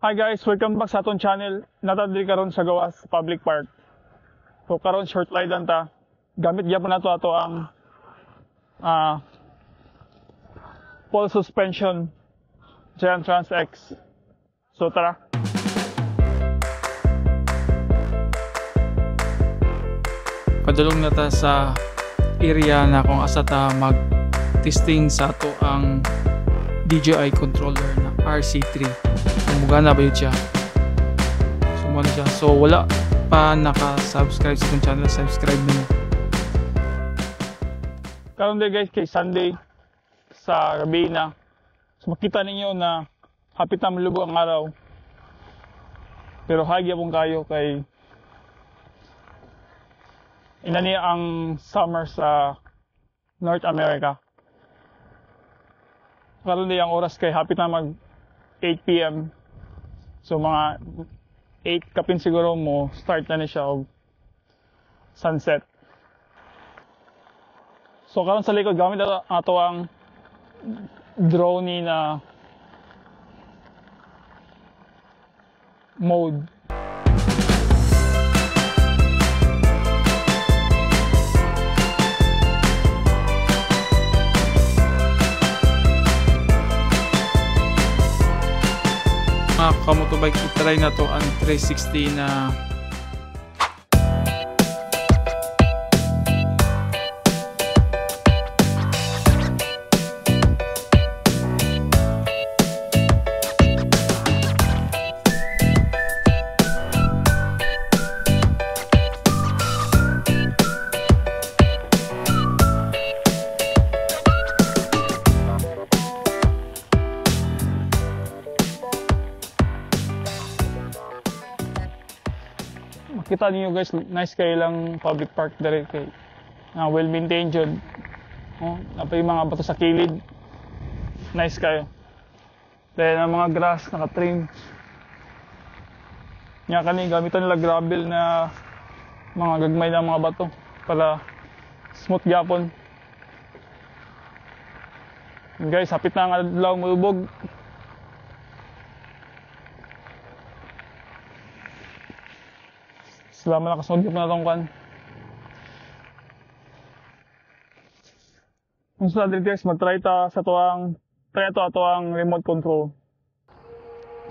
Hi guys, welcome back sa atong channel. Natadiri karon sa gawas public park. So karon short ride ta. Gamit gyapon nato ato ang full suspension Giant Trans X. So tara. Padulong na ta sa area na kung asa ta mag-testing sa ato ang DJI controller na RC3. Mugana ba yun siya? Sumano siya. So wala pa naka-subscribe sa itong channel, subscribe nyo. Karon day guys, kay Sunday sa gabi na. So makita ninyo na hapit na malubog ang araw. Pero hagya pong kayo kay inani ang summer sa North America. Karon day ang oras kay hapit na mag 8 PM. So mga 8 kapin siguro mo start na ni siya og sunset. So karon sa likod gamit ato ang drone na mode. Kamotobike, itry na to ang 360 na Kita niyo guys, nice kayo lang public park dere kay well maintained jud. Oh, napay mga bato sa kilid. Nice kayo. Then ang mga grass naka-trim. Nya kani gamitan nila gravel na mga gagmay na mga bato para smooth gyapon. Guys, hapit na ang adlaw mulubog. Salamat nakasunod na itong kan. Kung sa dito guys, mag-try ta sa ato ang remote control.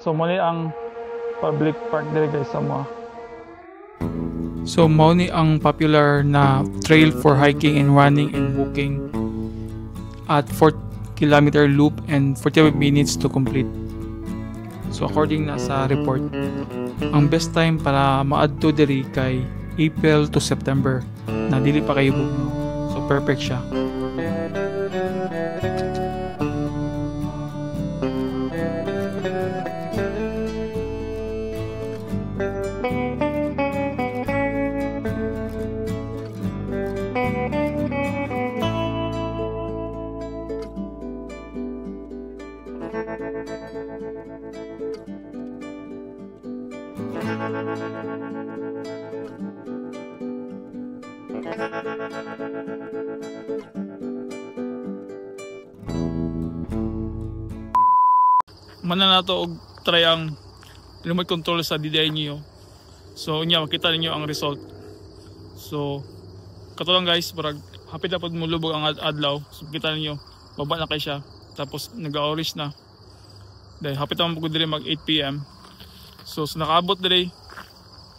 So muli ang public park dito guys sa mga. So mao ni ang popular na trail for hiking and running and walking at 4-kilometer loop and 45 minutes to complete. So according na sa report, ang best time para maadto diri kay April to September na dili pa kayo bugno. So perfect siya. Mana na to og try ang remote control sa DJI niyo. So unya makita ninyo ang result. So kato lang guys, parang hapit na pud mulubog ang adlaw. So kita ninyo baba na kay siya. Tapos nag-orange na. Dahil hapit na pud diri mag 8 PM. So sa nakaabot diri,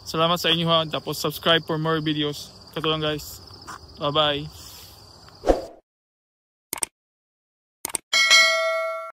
salamat sa inyo ha. Tapos subscribe for more videos. Kato lang guys. Bye bye.